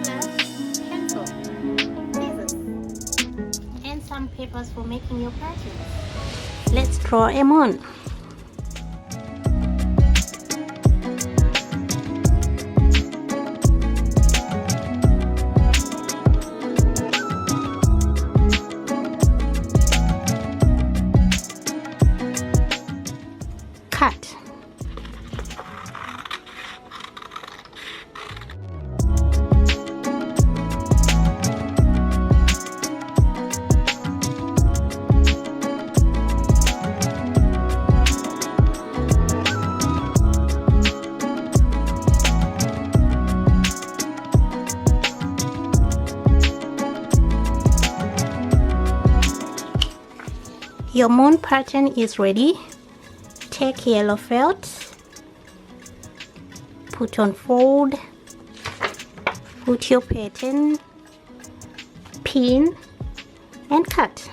pencil, scissors, and some papers for making your patterns. Let's draw a moon. Cut. Your moon pattern is ready. Take yellow felt, put on fold, put your pattern, pin, and cut.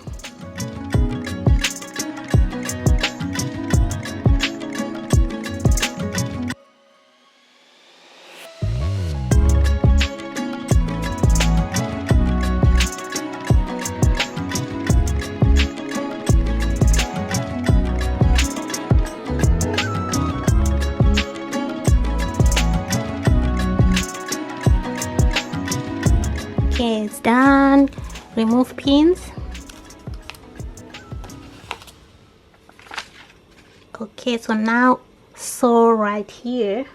Okay, it's done. Remove pins. Okay, so now sew right here.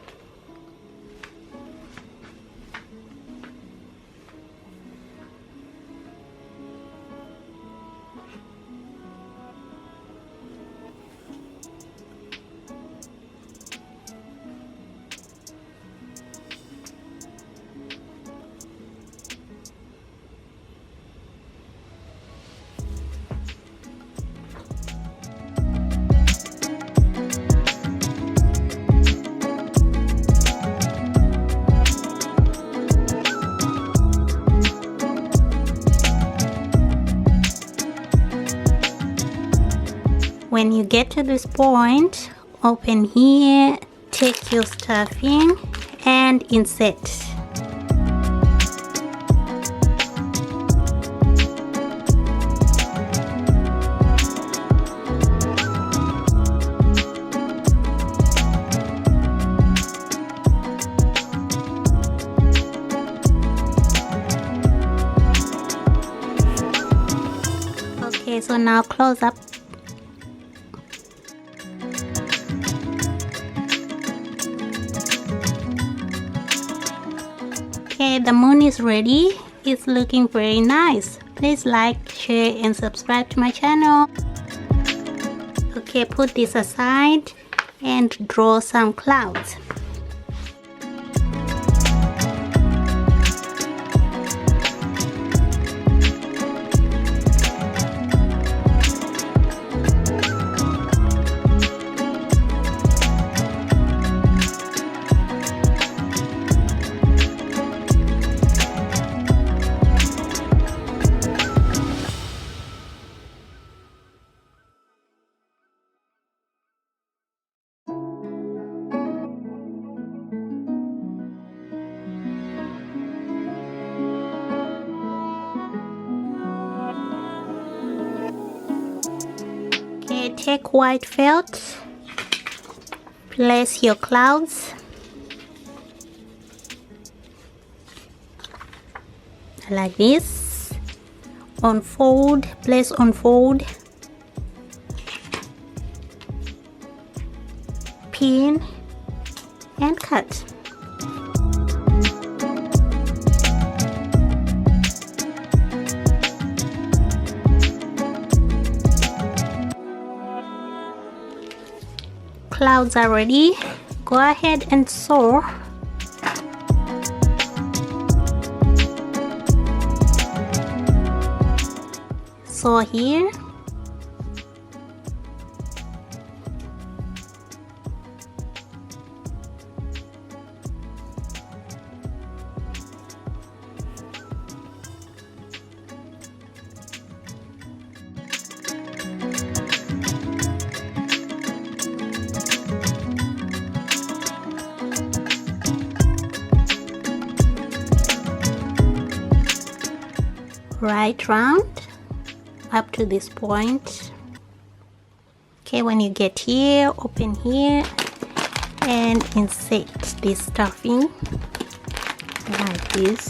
When you get to this point, open here, take your stuffing and insert. Okay, so now close up. Okay, the moon is ready. It's looking very nice. Please like, share, and subscribe to my channel. Okay, put this aside and draw some clouds. Okay, take white felt, place your clouds like this, unfold, place unfold, pin, and cut. Clouds are ready. Go ahead and sew. Sew here. right round up to this point. Okay, when you get here, open here and insert this stuffing like this.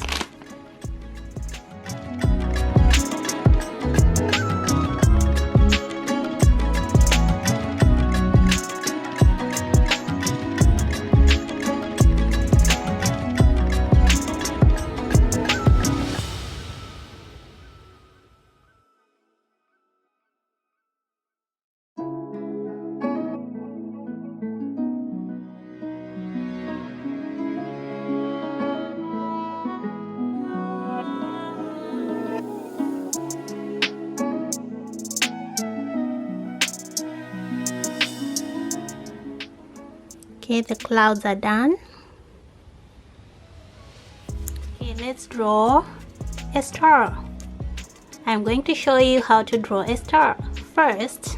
Okay, the clouds are done. Okay, let's draw a star. I'm going to show you how to draw a star. First,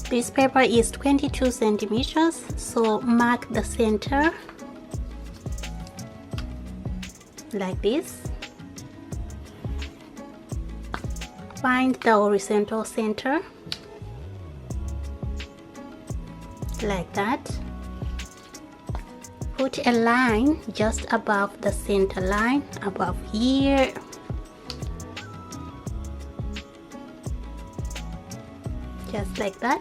this paper is 22 centimeters, so mark the center like this. Find the horizontal center like that. Put a line just above the center line, above here. Just like that.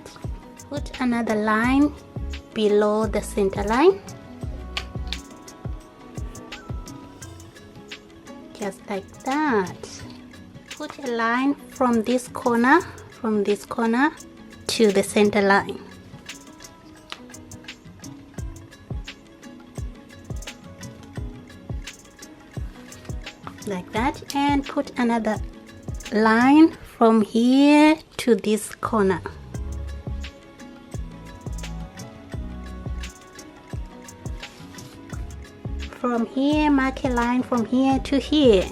Put another line below the center line. Just like that. Put a line from this corner to the center line. Like that, and put another line from here to this corner. From here, mark a line from here to here.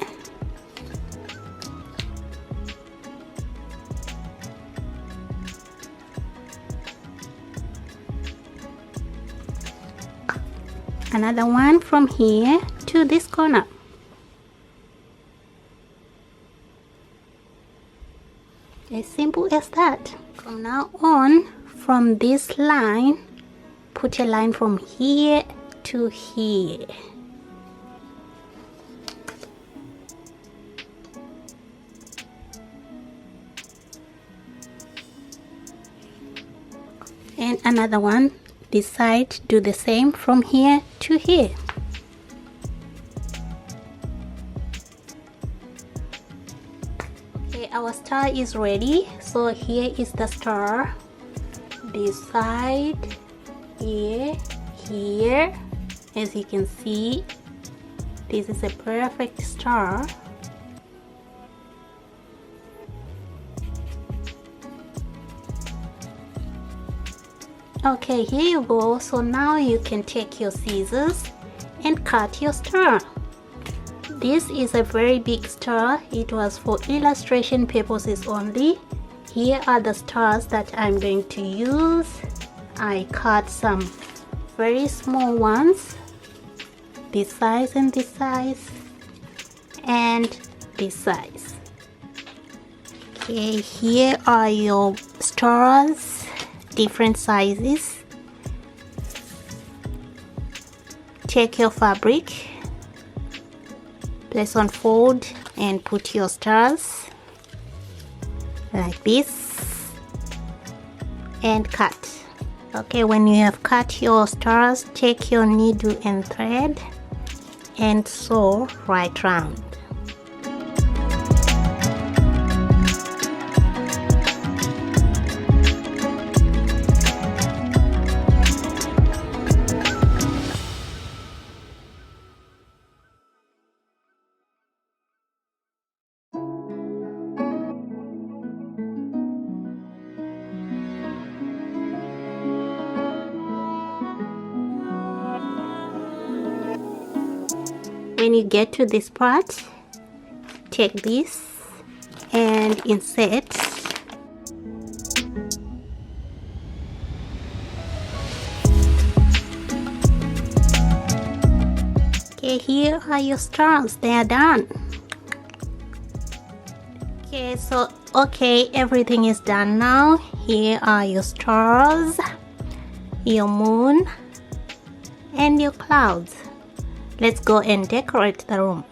Another one from here to this corner. As simple as that. From now on, from this line, put a line from here to here. And another one, this side, do the same from here to here. Okay, our star is ready. So here is the star. This side, here, here. As you can see, this is a perfect star. Okay, here you go. So now you can take your scissors and cut your star. This is a very big star. It was for illustration purposes only. Here are the stars that I'm going to use. I cut some very small ones, this size and this size, and this size. Okay, here are your stars, different sizes. Take your fabric, place on fold and put your stars like this and cut. Okay, when you have cut your stars, take your needle and thread and sew right round. When you get to this part, take this and insert. Okay, here are your stars. They are done. Okay, everything is done now. Here are your stars, your moon, and your clouds. Let's go and decorate the room.